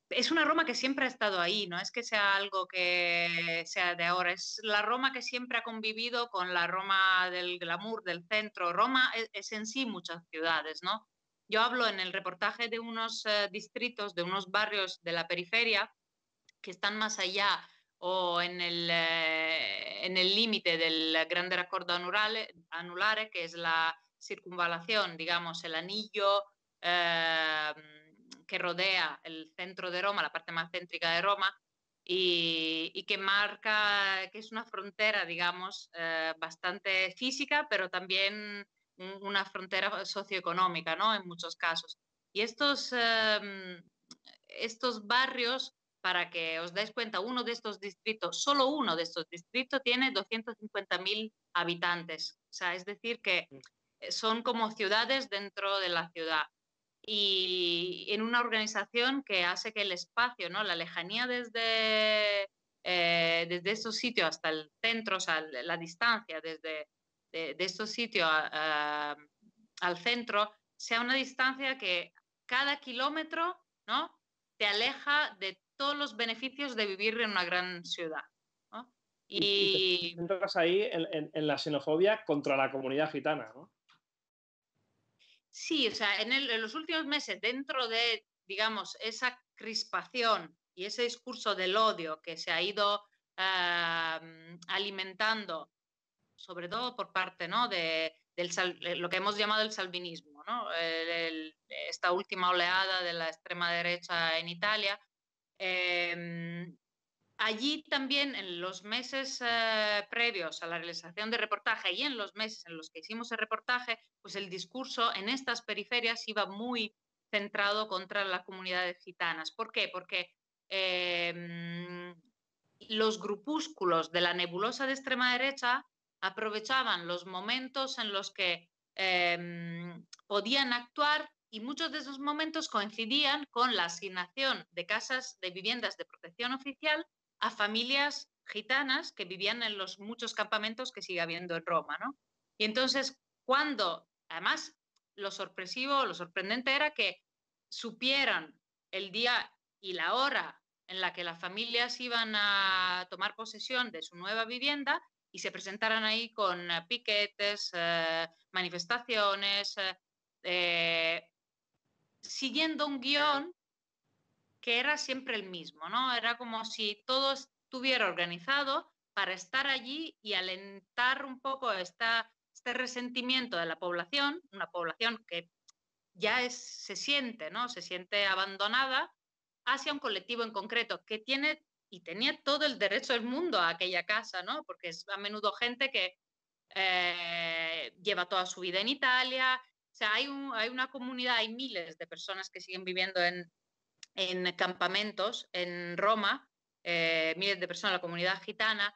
es una Roma que siempre ha estado ahí, no es que sea algo que sea de ahora, es la Roma que siempre ha convivido con la Roma del glamour, del centro. Roma es en sí muchas ciudades, ¿no? Yo hablo en el reportaje de unos distritos, de unos barrios de la periferia que están más allá o en el límite del Grande Raccordo Anulare, que es la circunvalación, digamos, el anillo que rodea el centro de Roma, la parte más céntrica de Roma, y que marca, que es una frontera, digamos, bastante física, pero también una frontera socioeconómica, ¿no? En muchos casos. Y estos barrios, para que os dais cuenta, uno de estos distritos, solo uno de estos distritos tiene 250.000 habitantes. O sea, es decir, que son como ciudades dentro de la ciudad. Y en una organización que hace que el espacio, ¿no? La lejanía desde estos sitios hasta el centro, o sea, la distancia desde de estos sitios al centro, sea una distancia que cada kilómetro, ¿no? Te aleja de todos los beneficios de vivir en una gran ciudad, ¿no? Y te centras ahí en la xenofobia contra la comunidad gitana, ¿no? Sí, o sea, en los últimos meses, dentro de, digamos, esa crispación y ese discurso del odio que se ha ido alimentando, sobre todo por parte, ¿no? de lo que hemos llamado el salvinismo, ¿no? Esta última oleada de la extrema derecha en Italia. Allí también, en los meses previos a la realización del reportaje y en los meses en los que hicimos el reportaje, pues el discurso en estas periferias iba muy centrado contra las comunidades gitanas. ¿Por qué? Porque los grupúsculos de la nebulosa de extrema derecha aprovechaban los momentos en los que podían actuar, y muchos de esos momentos coincidían con la asignación de casas, de viviendas de protección oficial a familias gitanas que vivían en los muchos campamentos que sigue habiendo en Roma, ¿no? Y entonces, además, lo sorpresivo, lo sorprendente era que supieran el día y la hora en la que las familias iban a tomar posesión de su nueva vivienda y se presentaran ahí con piquetes, manifestaciones, siguiendo un guión que era siempre el mismo, ¿no? Era como si todo estuviera organizado para estar allí y alentar un poco este resentimiento de la población, una población que ya se siente, ¿no? Se siente abandonada hacia un colectivo en concreto que tiene y tenía todo el derecho del mundo a aquella casa, ¿no? Porque es a menudo gente que lleva toda su vida en Italia. O sea, hay una comunidad, hay miles de personas que siguen viviendo en campamentos en Roma, miles de personas, la comunidad gitana.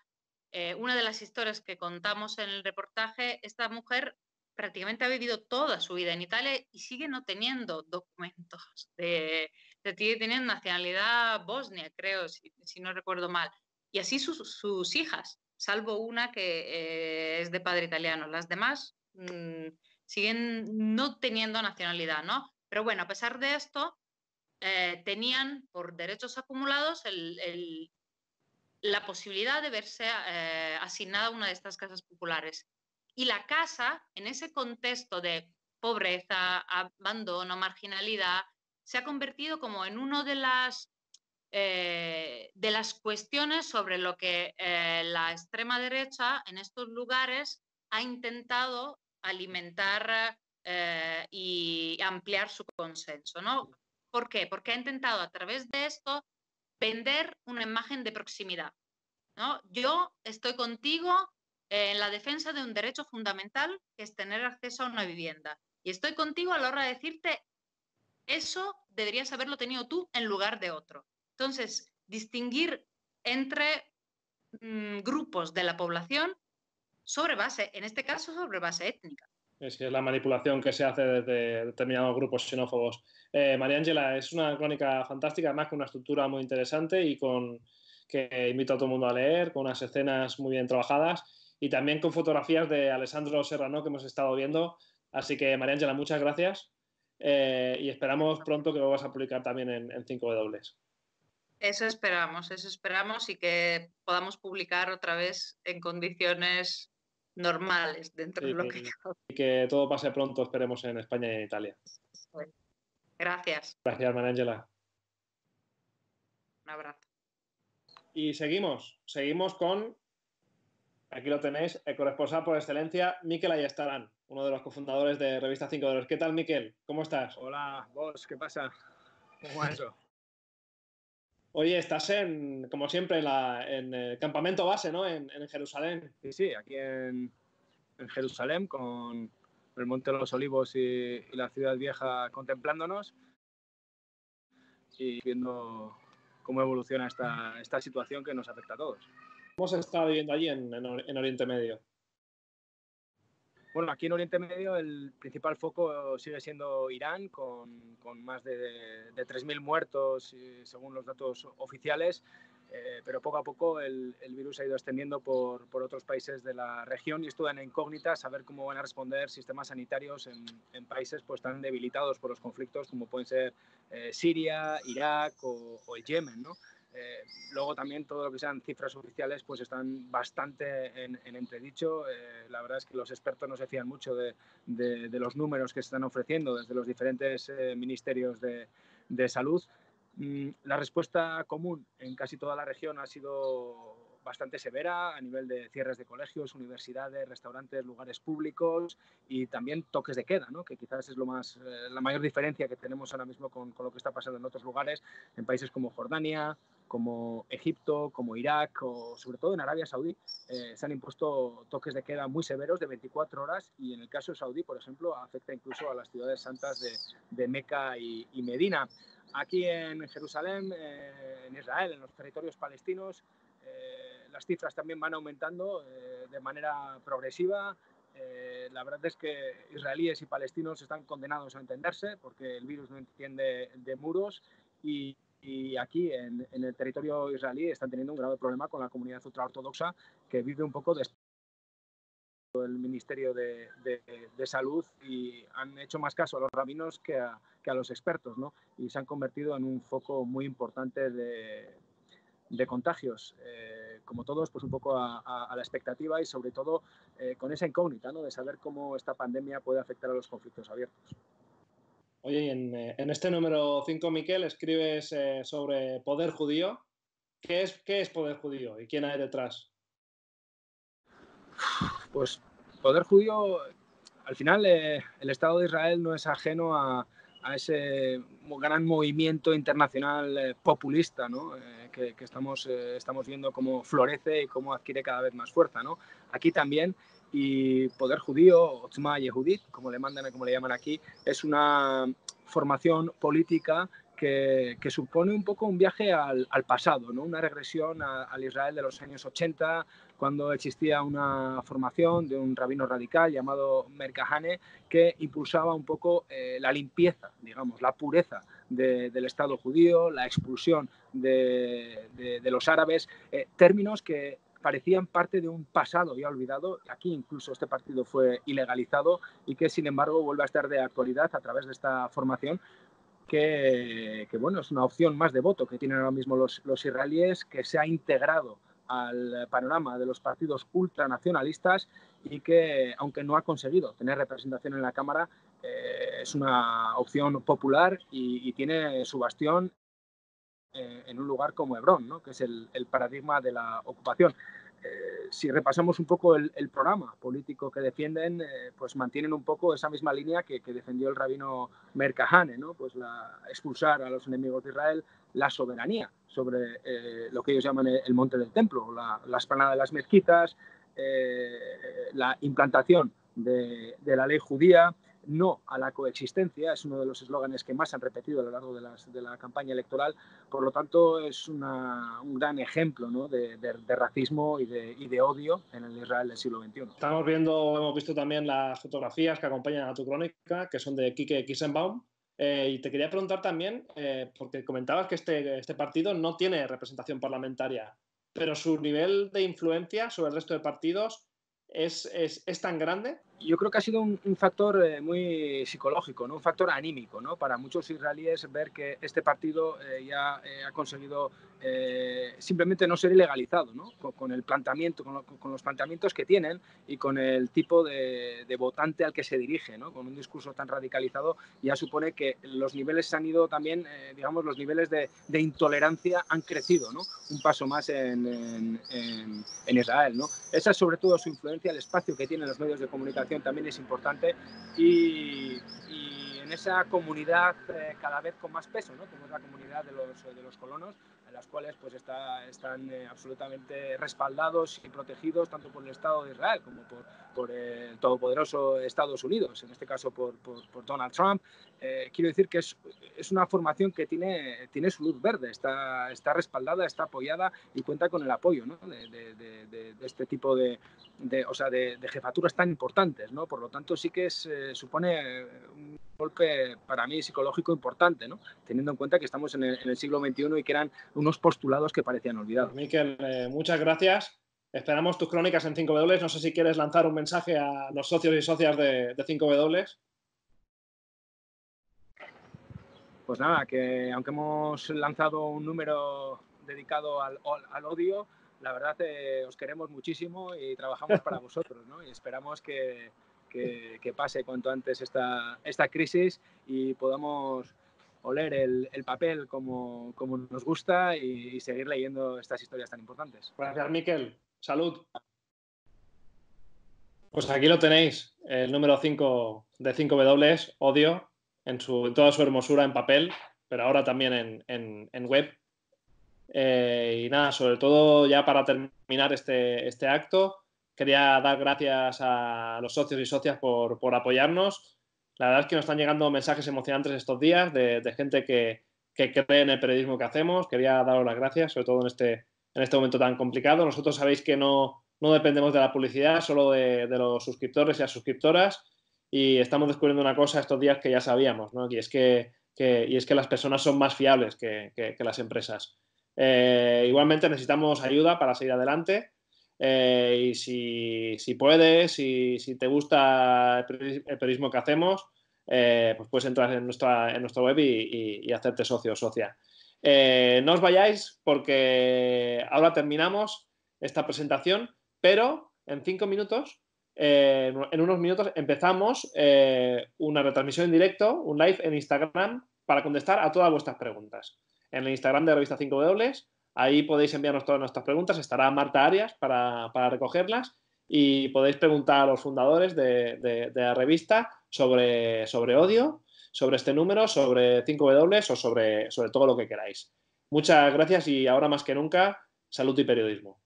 Una de las historias que contamos en el reportaje, esta mujer prácticamente ha vivido toda su vida en Italia y sigue no teniendo documentos. Sigue teniendo nacionalidad bosnia, creo, si no recuerdo mal. Y así sus hijas, salvo una que es de padre italiano. Las demás siguen no teniendo nacionalidad, ¿no? Pero bueno, a pesar de esto, tenían por derechos acumulados la posibilidad de verse asignada a una de estas casas populares. Y la casa, en ese contexto de pobreza, abandono, marginalidad, se ha convertido como en una de las cuestiones sobre lo que la extrema derecha en estos lugares ha intentado alimentar y ampliar su consenso, ¿no? ¿Por qué? Porque ha intentado a través de esto vender una imagen de proximidad, ¿no? Yo estoy contigo en la defensa de un derecho fundamental, que es tener acceso a una vivienda. Y estoy contigo a la hora de decirte, eso deberías haberlo tenido tú en lugar de otro. Entonces, distinguir entre grupos de la población sobre base, en este caso, sobre base étnica. Es que es la manipulación que se hace desde determinados grupos xenófobos. María Ángela, es una crónica fantástica, además con una estructura muy interesante y que invito a todo el mundo a leer, con unas escenas muy bien trabajadas y también con fotografías de Alessandro Serrano que hemos estado viendo. Así que, María Ángela, muchas gracias y esperamos pronto que lo vas a publicar también en 5W. Eso esperamos y que podamos publicar otra vez en condiciones normales dentro de lo que cabe. Y que todo pase pronto, esperemos, en España y en Italia. Gracias. Gracias, María Ángela. Un abrazo. Y seguimos con, aquí lo tenéis, el corresponsal por excelencia, Mikel Ayestarán, uno de los cofundadores de Revista 5W. ¿Qué tal, Mikel? ¿Cómo estás? Hola, vos, ¿qué pasa? ¿Cómo va eso? Oye, estás como siempre, en el campamento base, ¿no? En Jerusalén. Sí, aquí en Jerusalén, con el Monte de los Olivos y la Ciudad Vieja contemplándonos y viendo cómo evoluciona esta situación que nos afecta a todos. ¿Cómo se está viviendo allí en Oriente Medio? Bueno, aquí en Oriente Medio el principal foco sigue siendo Irán, con más de 3.000 muertos, según los datos oficiales, pero poco a poco el virus ha ido extendiendo por otros países de la región y esto da en incógnita saber cómo van a responder sistemas sanitarios en países pues, tan debilitados por los conflictos como pueden ser Siria, Irak o el Yemen, ¿no? Luego también todo lo que sean cifras oficiales pues están bastante en entredicho. La verdad es que los expertos no se fían mucho de los números que se están ofreciendo desde los diferentes ministerios de salud. La respuesta común en casi toda la región ha sido bastante severa a nivel de cierres de colegios, universidades, restaurantes, lugares públicos y también toques de queda, ¿no? Que quizás es la mayor diferencia que tenemos ahora mismo con lo que está pasando en otros lugares, en países como Jordania, como Egipto, como Irak o sobre todo en Arabia Saudí. Se han impuesto toques de queda muy severos de 24 horas y en el caso de Saudí, por ejemplo, afecta incluso a las ciudades santas de Meca y Medina. Aquí en Jerusalén, en Israel, en los territorios palestinos, las cifras también van aumentando de manera progresiva. La verdad es que israelíes y palestinos están condenados a entenderse porque el virus no entiende de muros y aquí en el territorio israelí están teniendo un grave problema con la comunidad ultraortodoxa que vive un poco de el Ministerio de Salud y han hecho más caso a los rabinos que a los expertos, ¿no? Y se han convertido en un foco muy importante de contagios, como todos, pues un poco a la expectativa y sobre todo con esa incógnita, ¿no? De saber cómo esta pandemia puede afectar a los conflictos abiertos. Oye, y en este número 5, Mikel, escribes sobre poder judío. ¿Qué es poder judío y quién hay detrás? Pues poder judío, al final el Estado de Israel no es ajeno a a ese gran movimiento internacional populista, ¿no? que estamos viendo cómo florece y cómo adquiere cada vez más fuerza, ¿no? Aquí también, y Poder Judío, Otzma Yehudit, como le llaman aquí, es una formación política que supone un poco un viaje al pasado, ¿no? Una regresión al Israel de los años 80, cuando existía una formación de un rabino radical llamado Meir Kahane, que impulsaba un poco la limpieza, digamos, la pureza del Estado judío, la expulsión de los árabes, términos que parecían parte de un pasado ya olvidado. Aquí incluso este partido fue ilegalizado y que, sin embargo, vuelve a estar de actualidad a través de esta formación que bueno, es una opción más de voto que tienen ahora mismo los israelíes, que se ha integrado al panorama de los partidos ultranacionalistas y que, aunque no ha conseguido tener representación en la Cámara, es una opción popular y tiene su bastión en un lugar como Hebrón, ¿no? Que es el paradigma de la ocupación. Si repasamos un poco el programa político que defienden, pues mantienen un poco esa misma línea que defendió el rabino Meir Kahane, ¿no? Pues expulsar a los enemigos de Israel, la soberanía sobre lo que ellos llaman el monte del templo, la explanada de las mezquitas, la implantación de la ley judía, no a la coexistencia, es uno de los eslóganes que más han repetido a lo largo de la campaña electoral. Por lo tanto, es un gran ejemplo, ¿no? de racismo y de odio en el Israel del siglo XXI. Hemos visto también las fotografías que acompañan a tu crónica, que son de Kike Kissenbaum. Y te quería preguntar también, porque comentabas que este partido no tiene representación parlamentaria, pero su nivel de influencia sobre el resto de partidos es tan grande. Yo creo que ha sido un factor muy psicológico, ¿no? Un factor anímico, ¿no? Para muchos israelíes ver que este partido ya ha conseguido simplemente no ser ilegalizado, ¿no? Con el planteamiento, con los planteamientos que tienen y con el tipo de votante al que se dirige, ¿no? Con un discurso tan radicalizado, ya supone que los niveles han ido también, digamos, los niveles de intolerancia han crecido, ¿no? Un paso más en Israel, ¿no? Esa es sobre todo su influencia, el espacio que tienen los medios de comunicación también es importante y en esa comunidad cada vez con más peso, ¿no? Como es la comunidad de los colonos, en las cuales pues están absolutamente respaldados y protegidos tanto por el Estado de Israel como por el todopoderoso Estados Unidos, en este caso por Donald Trump. Quiero decir que es una formación que tiene su luz verde, está respaldada, está apoyada y cuenta con el apoyo, ¿no? de este tipo de jefaturas tan importantes, ¿no? Por lo tanto, sí que supone un golpe para mí psicológico importante, ¿no? Teniendo en cuenta que estamos en el siglo XXI y que eran unos postulados que parecían olvidados. Pues, Miquel, muchas gracias. Esperamos tus crónicas en 5W. No sé si quieres lanzar un mensaje a los socios y socias de 5W. Pues nada, que aunque hemos lanzado un número dedicado al odio, la verdad os queremos muchísimo y trabajamos para vosotros, ¿no? Y esperamos que pase cuanto antes esta crisis y podamos oler el papel como nos gusta y seguir leyendo estas historias tan importantes. Gracias, Miquel. Salud. Pues aquí lo tenéis, el número 5 de 5W, Odio, en toda su hermosura en papel, pero ahora también en web. Y nada, sobre todo ya para terminar este acto, quería dar gracias a los socios y socias por apoyarnos. La verdad es que nos están llegando mensajes emocionantes estos días de gente que cree en el periodismo que hacemos. Quería daros las gracias, sobre todo en este momento tan complicado. Nosotros sabéis que no dependemos de la publicidad, solo de los suscriptores y las suscriptoras, y estamos descubriendo una cosa estos días que ya sabíamos, ¿no? Y es que las personas son más fiables que las empresas. Igualmente necesitamos ayuda para seguir adelante, y si puedes, si te gusta el periodismo que hacemos, pues puedes entrar en nuestra web y hacerte socio o socia. No os vayáis porque ahora terminamos esta presentación, pero en 5 minutos, en unos minutos empezamos una retransmisión en directo, un live en Instagram para contestar a todas vuestras preguntas. En el Instagram de Revista 5W, ahí podéis enviarnos todas nuestras preguntas, estará Marta Arias para recogerlas y podéis preguntar a los fundadores de la revista sobre odio, sobre este número, sobre 5W o sobre todo lo que queráis. Muchas gracias y ahora más que nunca, salud y periodismo.